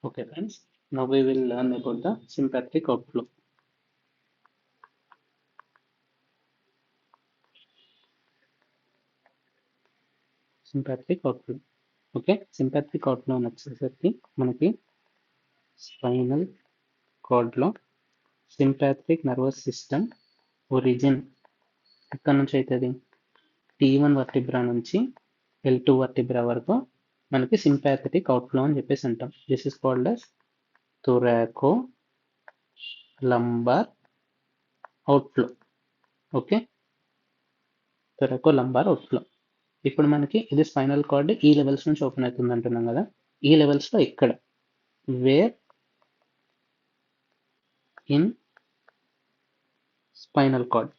Okay, friends. Now we will learn about the sympathetic outflow. Sympathetic outflow. Okay, sympathetic outflow వచ్చేసరికి మనకి spinal cord లో sympathetic nervous system origin ఎక్కడి నుంచి అవుతుంది T1 vertebra నుంచి L2 vertebra వరకు మనకి సింపాథెటిక్ అవుట్ఫ్లో అని చెప్పేసి అంటాం. This is called as thoracolumbar outflow. Okay, thoracolumbar outflow. ఇప్పుడు మనకి ఇది స్పైనల్ కార్డ్ ఈ లెవెల్స్ నుంచి ఓపెన్ అవుతుంది అంటున్నాం కదా, ఈ లెవెల్స్ లో ఇక్కడ వేర్ ఇన్ స్పైనల్ కార్డ్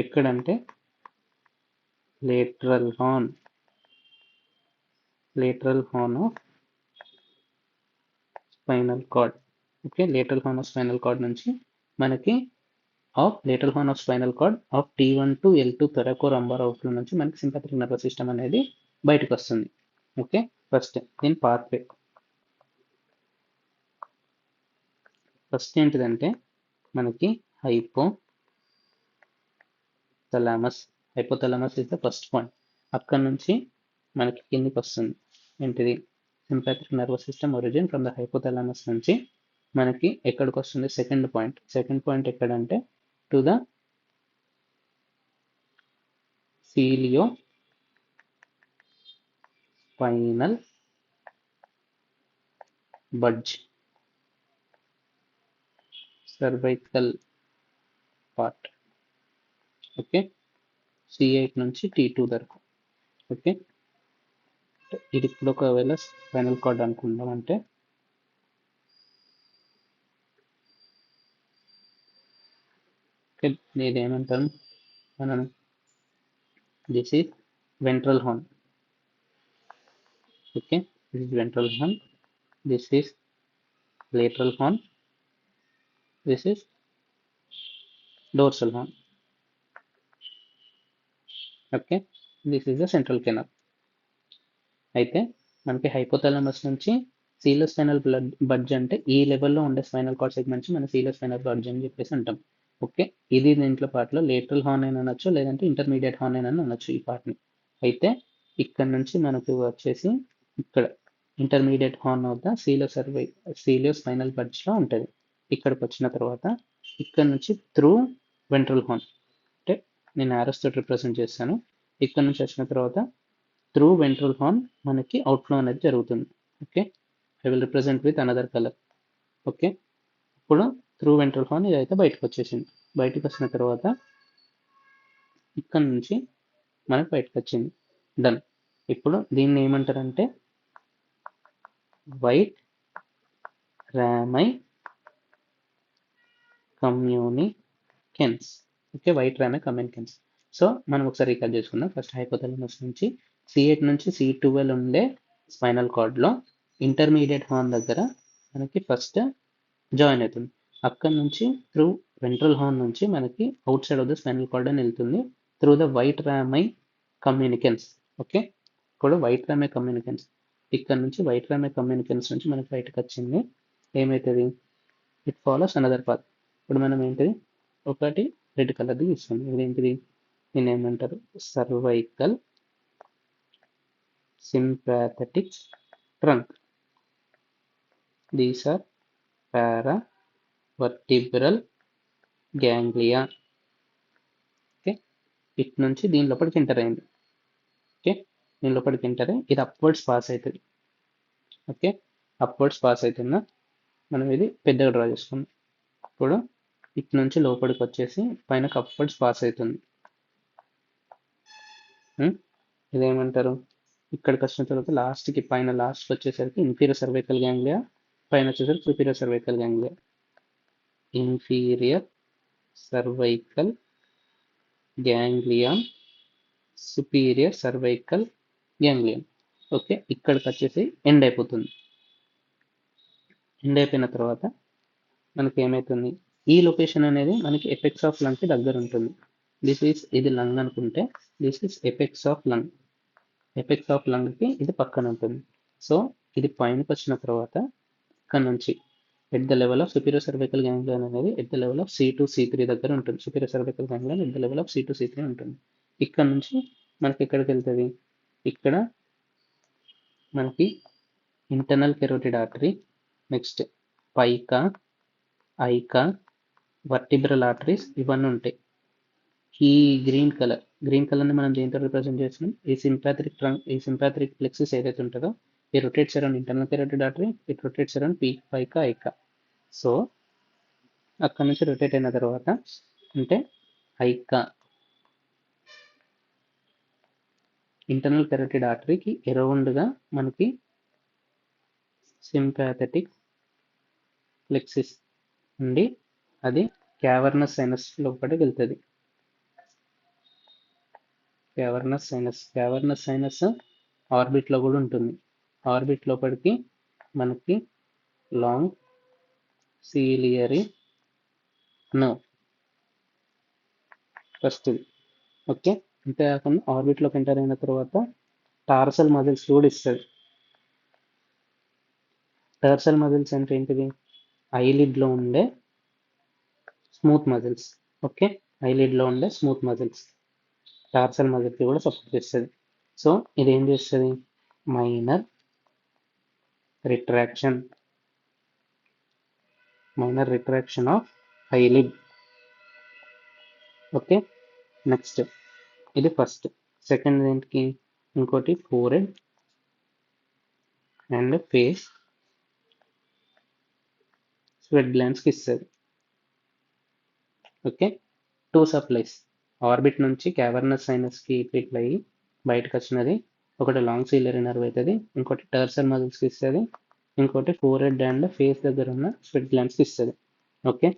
ఎక్కడంటే lateral horn of spinal cord. Okay, lateral horn of spinal cord నుంచి మనకి lateral horn of spinal cord of T1 to L2 thoracolumbar outflow నుంచి మనకి సింపాథెటిక్ నర్వస్ సిస్టమ్ అనేది బయటకు వస్తుంది. ఓకే, ఫస్ట్ దీని pathway first ఏంటిదంటే మనకి hypothalamus is the first point. అక్కడ నుంచి మనకి కిందికి వస్తుంది ఏంటిది sympathetic nervous system origin from the hypothalamus నుంచి మనకి ఎక్కడికి వస్తుంది సెకండ్ పాయింట్ ఎక్కడంటే to the ciliospinal Budge cervical part. Okay, C8 నుంచి T2 వరకు. ఓకే, ఇది ఇప్పుడు ఒకవేళ స్పైనల్ కార్డ్ అనుకుందాం అంటే ఇదేమంటాం మనం this is ventral horn. Okay, this is ventral horn, this is lateral horn, this is dorsal horn. Okay, this is the central canal. అయితే మనకి హైపోథాలమస్ నుంచి సీలో స్పైనల్ బడ్జ్ అంటే ఈ లెవెల్లో ఉండే స్పైనల్ కార్డ్ సెగ్మెంట్స్ మన సీలో స్పైనల్ బడ్జ్ అని చెప్పేసి అంటాం. ఓకే, ఇది దీంట్లో పార్ట్లో లేటరల్ హార్న్ అయినా అనొచ్చు, లేదంటే ఇంటర్మీడియట్ హార్న్ అయినా అనొచ్చు ఈ పార్ట్ని. అయితే ఇక్కడ నుంచి మనకు వచ్చేసి ఇక్కడ intermediate horn of the ciliospinal బడ్జ్లో ఉంటుంది. ఇక్కడికి వచ్చిన తర్వాత ఇక్కడ నుంచి త్రూ వెంట్రల్ హార్న్, అంటే నేను ఆరోస్ తోటి రిప్రజెంట్ చేస్తాను. ఇక్కడ నుంచి వచ్చిన తర్వాత త్రూ వెంట్రల్ హార్న్ మనకి అవుట్ఫ్లో అనేది జరుగుతుంది. Okay, I will represent with another colour. Okay, ఇప్పుడు త్రూ వెంట్రల్ హార్న్ ఇదైతే బయటకు వచ్చేసింది. బయటకు వచ్చిన తర్వాత ఇక్కడ నుంచి మనకు బయటకు వచ్చింది. డన్. ఇప్పుడు దీన్ని ఏమంటారంటే white rami communicans. Okay, white rami communicans. So మనం ఒకసారి రికార్డ్ చేసుకుందాం. ఫస్ట్ హైపోథాలమస్ నుంచి C8 నుంచి C12 ఉండే స్పైనల్ కార్డ్లో ఇంటర్మీడియట్ హార్న్ దగ్గర మనకి ఫస్ట్ జాయిన్ అవుతుంది. అక్కడ నుంచి త్రూ వెంట్రల్ హార్న్ నుంచి మనకి out side of the spinal card అని వెళ్తుంది through the white rami communicans. Okay, ఇప్పుడు వైట్ రామై కమ్యూనికెన్స్ ఇక్కడ నుంచి వైట్ రామై కమ్యూనికెన్స్ నుంచి మనకి బయటకు వచ్చింది. ఏమవుతుంది, ఇట్ ఫాలోస్ అనదర్ పాత్. ఇప్పుడు మనం ఏంటిది ఒకటి రెడ్ కలర్ది ఇస్తుంది. ఇదేంటిది దీన్ని ఏమంటారు cervical sympathetic trunk. These are paravertebral ganglia. Okay, ఇటు నుంచి దీని లోపలికి ఎంటర్ అయింది. ఓకే, దీని లోపలికి ఎంటర్ అయ్యి ఇది అప్వర్డ్స్ పాస్ అవుతుంది. ఓకే, అప్వర్డ్స్ పాస్ అవుతుందా, మనం ఇది పెద్దగా డ్రా చేసుకుందాం. ఇప్పుడు ఇటు నుంచి లోపలికి వచ్చేసి పైన అప్వర్డ్స్ పాస్ అవుతుంది. ఇదేమంటారు ఇక్కడికి వచ్చిన తర్వాత లాస్ట్కి పైన లాస్ట్కి వచ్చేసరికి ఇన్ఫీరియర్ సర్వైకల్ గ్యాంగ్లియా, పైన వచ్చేసరికి superior cervical ganglia. Inferior cervical ganglion, superior cervical ganglion. Okay, ఇక్కడికి వచ్చేసి ఎండ్ అయిపోతుంది. ఎండ్ అయిపోయిన తర్వాత మనకి ఏమవుతుంది ఈ లొకేషన్ అనేది మనకి ఎపెక్స్ ఆఫ్ లంగ్కి దగ్గర ఉంటుంది. ఇది లంగ్ అనుకుంటే this is apex of lung. Apex of లంగ్కి ఇది పక్కన ఉంటుంది. సో ఇది పైనకి వచ్చిన తర్వాత ఇక్కడ నుంచి at the level of superior cervical ganglion అనేది at the level of C2 C3 దగ్గర ఉంటుంది. Superior cervical ganglion at the level of C2 C3 ఉంటుంది. ఇక్కడ నుంచి మనకి ఎక్కడికి వెళ్తుంది, ఇక్కడ మనకి ఇంటర్నల్ కెరోటిడ్ ఆర్టరీ, నెక్స్ట్ పైకా, ఐకా, వర్టిబ్రల్ ఆర్టరీస్ ఇవన్నీ ఉంటాయి. ఈ గ్రీన్ కలర్ని మనం దేంతో రిప్రజెంట్ చేస్తున్నాం, ఈ సింపాథరిక్ ప్లెక్సస్ ఏదైతే ఉంటుందో it rotates around internal carotid artery, it rotates around pica ica. So అక్కడ నుంచి రొటేట్ అయిన తర్వాత అంటే ఐకా ఇంటర్నల్ కెరోటిడ్ ఆర్టరీకి అరౌండ్గా మనకి సింపాథెటిక్ ప్లెక్సిస్ ఉండి అది క్యావర్నస్ సైనస్ లోపలికి వెళ్తుంది. క్యావర్నస్ సైనస్ ఆర్బిట్లో కూడా ఉంటుంది. ఆర్బిట్ లోపలికి మనకి long ciliary nerve first. Okay, అంతేకాకుండా ఆర్బిట్లోకి ఎంటర్ అయిన తర్వాత టార్సల్ మజిల్స్ కూడా ఇస్తుంది. టార్సల్ మజిల్స్ అంటే ఏంటిది, ఐలిడ్లో ఉండే స్మూత్ మజిల్స్. ఓకే, ఐలిడ్లో ఉండే స్మూత్ మజిల్స్ టార్సల్ మజిల్కి కూడా సపోర్ట్ చేస్తుంది. సో ఇది ఏం చేస్తుంది, minor retraction of eyelid. Okay, next ఇది ఫస్ట్. సెకండ్ ఏంటికి, ఇంకోటి ఫోరెడ్ అండ్ ఫేస్ స్వెట్ గ్లాండ్స్కి ఇస్తుంది. ఓకే, 2 సప్లైస్ ఆర్బిట్ నుంచి క్యావర్నస్ సైనస్కి ఇట్లా అయ్యి బయటకు వచ్చినది. ఒకటి లాంగ్ సీలియరీ నర్వ్ అవుతుంది, ఇంకోటి టర్సల్ మజిల్స్కి ఇస్తుంది, ఇంకోటి ఫోరెడ్ అండ్ ఫేస్ దగ్గర ఉన్న స్వెట్ గ్లాండ్స్కి ఇస్తుంది. ఓకే,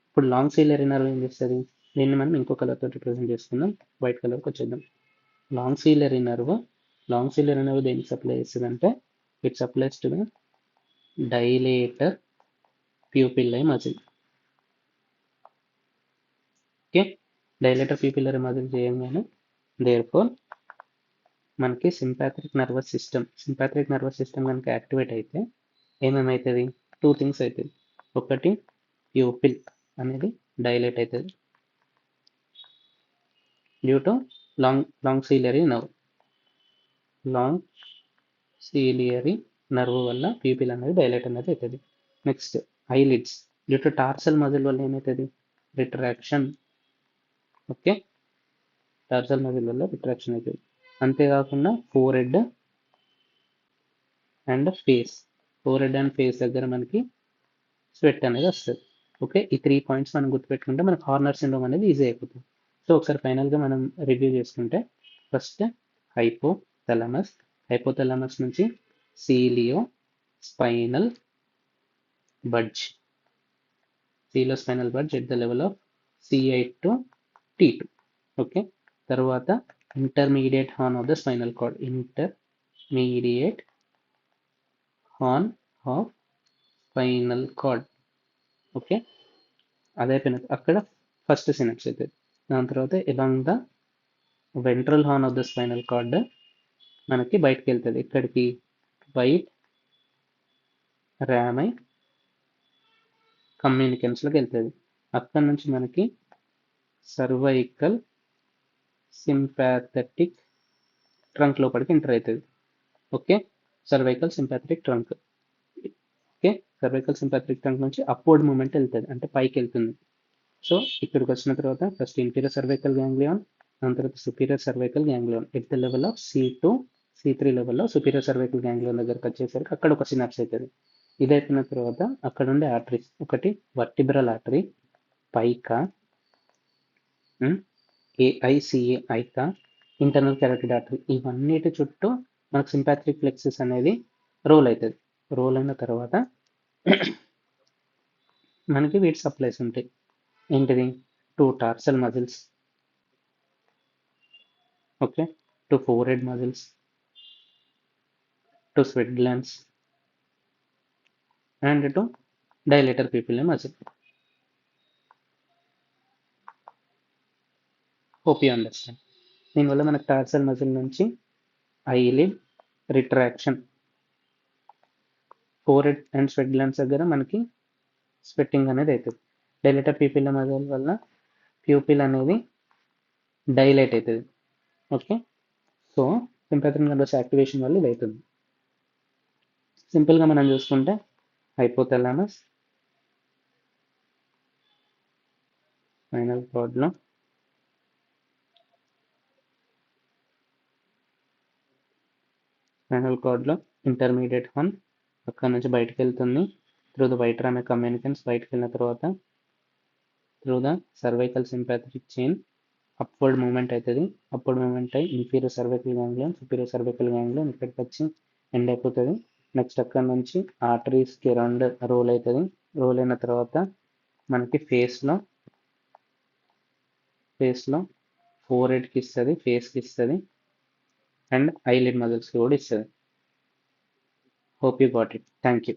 ఇప్పుడు లాంగ్ సీలియరీ నర్వ్ ఏం చేస్తుంది, దీన్ని మనం ఇంకో కలర్తో రిప్రజెంట్ చేసుకుందాం. వైట్ కలర్కి వచ్చేద్దాం. లాంగ్ సీలియరీ నర్వ్ దేనికి సప్లై చేస్తుంది అంటే it supplies to the dilator pupillary muscle. Okay, dilator pupillary muscle చేయగానే దేర్ఫోర్ మనకి సింపాథరిక్ నర్వస్ సిస్టమ్ కనుక యాక్టివేట్ అయితే ఏమేమవుతుంది, 2 థింగ్స్ అవుతుంది. ఒకటి ప్యూపిల్ అనేది డైలేట్ అవుతుంది due to long ciliary nerve వల్ల ప్యూపిల్ అనేది డైలేట్ అనేది అవుతుంది. Next eyelids due to tarsal muscle వల్ల ఏమవుతుంది, రిట్రాక్షన్. ఓకే, టార్సల్ మజిల్ వల్ల రిట్రాక్షన్ అవుతుంది. అంతేకాకుండా ఫోరెడ్ అండ్ ఫేస్ దగ్గర మనకి స్వెట్ అనేది వస్తుంది. ఓకే, ఈ 3 పాయింట్స్ మనం గుర్తుపెట్టుకుంటే మనకు హార్నర్ సిండ్రోమ్ అనేది ఈజీ అయిపోతుంది. సో ఒకసారి ఫైనల్గా మనం రివ్యూ చేసుకుంటే ఫస్ట్ హైపోథాలమస్ నుంచి ciliospinal Budge at the level of C8 to T2. Okay, తర్వాత intermediate horn of the spinal cord okay, అదైపోయిన అక్కడ ఫస్ట్ సినాప్స్ అవుతుంది. దాని తర్వాత along the ventral horn of the spinal cord మనకి బయటకు వెళ్తుంది. ఇక్కడికి వైట్ రామై కమ్యూనికెన్స్లోకి వెళ్తుంది. అక్కడ నుంచి మనకి సర్వైకల్ సింపాథెటిక్ ట్రంక్ లోపలికి ఎంటర్ అవుతుంది. Okay, cervical sympathetic trunk. Okay, cervical sympathetic trunk నుంచి అప్వర్డ్ మూమెంట్ వెళ్తుంది, అంటే పైకి వెళ్తుంది. సో ఇక్కడికి వచ్చిన తర్వాత ఫస్ట్ ఇంటీరియర్ సర్వైకల్ గ్యాంగ్లియాన్, దాని తర్వాత superior cervical ganglion at the level of C2 C3 లెవెల్లో సుపీరియర్ సర్వైకల్ గ్యాంగ్లియాన్ దగ్గరకు వచ్చేసరికి అక్కడ ఒక సినాప్స్ అవుతుంది. ఇది అయిపోయిన తర్వాత అక్కడ ఉండే ఆర్టరీస్, ఒకటి vertebral artery PICA, AICA AICA, internal carotid artery, ఇవన్నిటి చుట్టూ మనకు సింపాథరిక్ ప్లెక్సస్ అనేది రోల్ అవుతుంది. రోల్ అయిన తర్వాత మనకి వీటి సప్లైస్ ఉంటాయి. ఏంటిది, 2 tarsal muscles, okay, 2 forehead muscles, 2 sweat glands and 2 dilator pupillary muscle. Hope you understand. దీనివల్ల మనకు టార్సల్ మజిల్ నుంచి eyelid retraction forehead and sweat glands దగ్గర మనకి స్వెట్టింగ్ అనేది అవుతుంది. డైలేటర్ పీపీల మజిల్ వల్ల ప్యూపిల్ అనేది డైలేట్ అవుతుంది. Okay, so sympathetic nervous activation వల్ల ఇది అవుతుంది. సింపుల్గా మనం చూసుకుంటే హైపోథాలమస్ స్పైనల్ కార్డ్లో ఇంటర్మీడియట్ హార్న్ అక్కడ నుంచి బయటకు వెళ్తుంది. త్రూ ద వైట్ రామే కమ్యూనికెన్స్ బయటకు వెళ్ళిన తర్వాత through the cervical sympathetic chain upward movement అవుతుంది. అప్వర్డ్ మూమెంట్ అయ్యి inferior cervical ganglion superior cervical ganglion ఇక్కడికి వచ్చి ఎండ్ అయిపోతుంది. నెక్స్ట్ అక్కడ నుంచి ఆర్టరీస్కి రౌండ్ రోల్ అవుతుంది. రోల్ అయిన తర్వాత మనకి ఫేస్లో ఫోర్ హెడ్కి ఇస్తుంది, ఫేస్కి ఇస్తుంది అండ్ ఐలిడ్ మజిల్స్కి కూడా ఇస్తుంది. Hope you got it. Thank you.